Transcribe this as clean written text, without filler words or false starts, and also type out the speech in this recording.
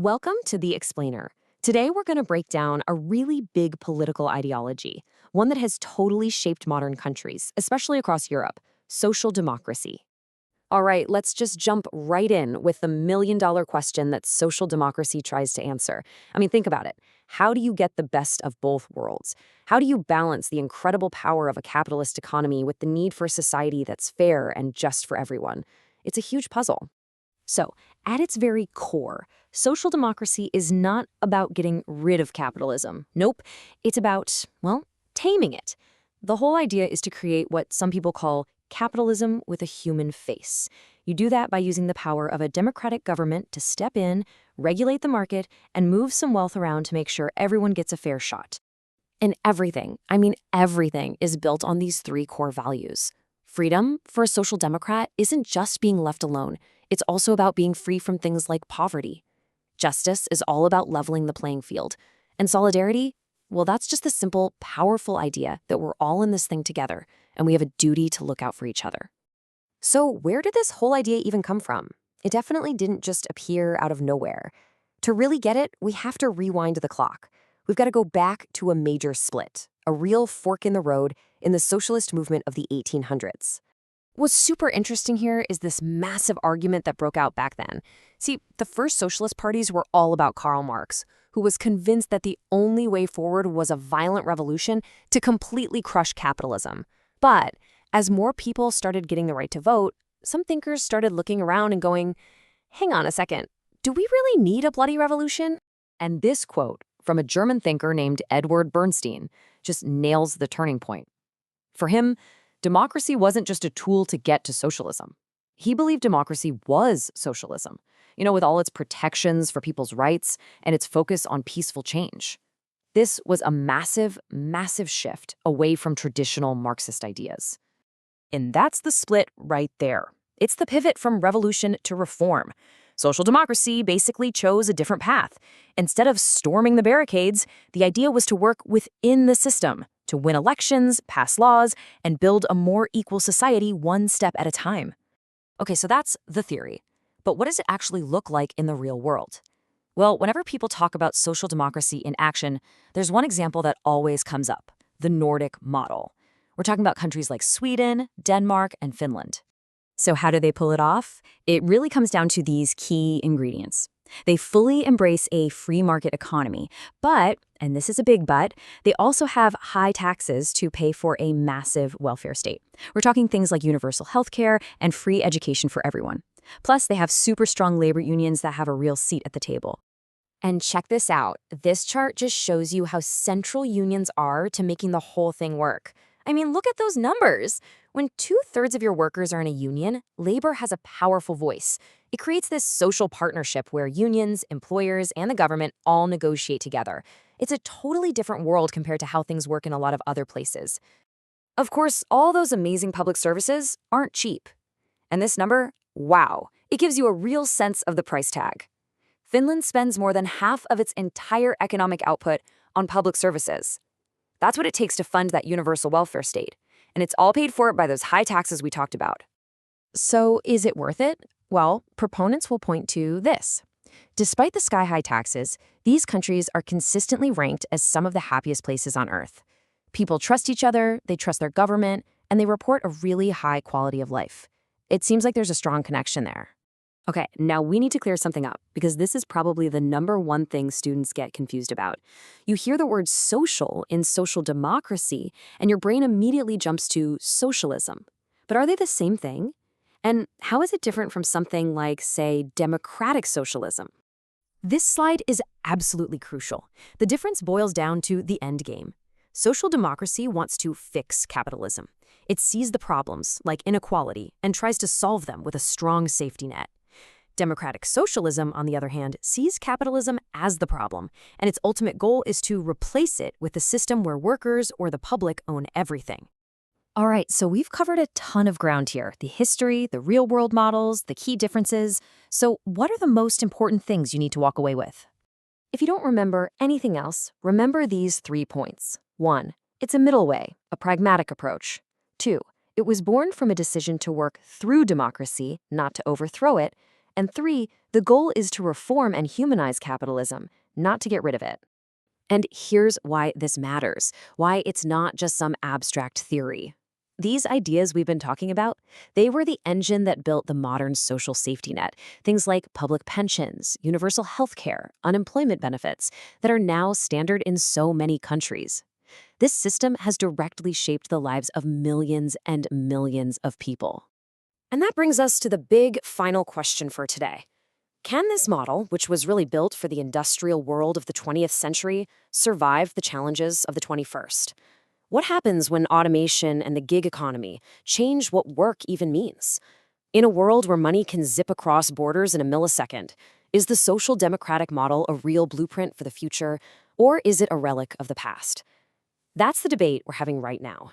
Welcome to The Explainer. Today we're going to break down a really big political ideology, one that has totally shaped modern countries, especially across Europe: social democracy. All right, let's just jump right in with the million-dollar question that social democracy tries to answer. I mean, think about it. How do you get the best of both worlds? How do you balance the incredible power of a capitalist economy with the need for a society that's fair and just for everyone? It's a huge puzzle. So, at its very core, social democracy is not about getting rid of capitalism. Nope, it's about, well, taming it. The whole idea is to create what some people call capitalism with a human face. You do that by using the power of a democratic government to step in, regulate the market, and move some wealth around to make sure everyone gets a fair shot. And everything, I mean everything, is built on these three core values. Freedom, for a social democrat, isn't just being left alone. It's also about being free from things like poverty. Justice is all about leveling the playing field. And solidarity, well, that's just the simple, powerful idea that we're all in this thing together, and we have a duty to look out for each other. So where did this whole idea even come from? It definitely didn't just appear out of nowhere. To really get it, we have to rewind the clock. We've got to go back to a major split, a real fork in the road in the socialist movement of the 1800s. What's super interesting here is this massive argument that broke out back then. See, the first socialist parties were all about Karl Marx, who was convinced that the only way forward was a violent revolution to completely crush capitalism. But as more people started getting the right to vote, some thinkers started looking around and going, hang on a second, do we really need a bloody revolution? And this quote from a German thinker named Edward Bernstein just nails the turning point. For him, democracy wasn't just a tool to get to socialism. He believed democracy was socialism, with all its protections for people's rights and its focus on peaceful change. This was a massive, massive shift away from traditional Marxist ideas. And that's the split right there. It's the pivot from revolution to reform. Social democracy basically chose a different path. Instead of storming the barricades, the idea was to work within the system, to win elections, pass laws, and build a more equal society one step at a time. Okay, so that's the theory. But what does it actually look like in the real world? Well, whenever people talk about social democracy in action, there's one example that always comes up: the Nordic model. We're talking about countries like Sweden, Denmark, and Finland. So how do they pull it off? It really comes down to these key ingredients. They fully embrace a free market economy, but, and this is a big but, they also have high taxes to pay for a massive welfare state. We're talking things like universal health care and free education for everyone. Plus, they have super strong labor unions that have a real seat at the table. And check this out. This chart just shows you how central unions are to making the whole thing work. I mean, look at those numbers. When 2/3 of your workers are in a union, labor has a powerful voice. It creates this social partnership where unions, employers, and the government all negotiate together. It's a totally different world compared to how things work in a lot of other places. Of course, all those amazing public services aren't cheap. And this number, wow, it gives you a real sense of the price tag. Finland spends more than half of its entire economic output on public services. That's what it takes to fund that universal welfare state. And it's all paid for by those high taxes we talked about. So is it worth it? Well, proponents will point to this. Despite the sky-high taxes, these countries are consistently ranked as some of the happiest places on Earth. People trust each other, they trust their government, and they report a really high quality of life. It seems like there's a strong connection there. Okay, now we need to clear something up, because this is probably the number one thing students get confused about. You hear the word social in social democracy, and your brain immediately jumps to socialism. But are they the same thing? And how is it different from something like, say, democratic socialism? This slide is absolutely crucial. The difference boils down to the end game. Social democracy wants to fix capitalism. It sees the problems, like inequality, and tries to solve them with a strong safety net. Democratic socialism, on the other hand, sees capitalism as the problem, and its ultimate goal is to replace it with a system where workers or the public own everything. All right, so we've covered a ton of ground here: the history, the real-world models, the key differences. So what are the most important things you need to walk away with? If you don't remember anything else, remember these 3 points. 1. It's a middle way, a pragmatic approach. 2. It was born from a decision to work through democracy, not to overthrow it. And 3, the goal is to reform and humanize capitalism, not to get rid of it. And here's why this matters, why it's not just some abstract theory. These ideas we've been talking about, they were the engine that built the modern social safety net, things like public pensions, universal health care, unemployment benefits, that are now standard in so many countries. This system has directly shaped the lives of millions and millions of people. And that brings us to the big final question for today. Can this model, which was really built for the industrial world of the 20th century, survive the challenges of the 21st? What happens when automation and the gig economy change what work even means? In a world where money can zip across borders in a millisecond, is the social democratic model a real blueprint for the future, or is it a relic of the past? That's the debate we're having right now.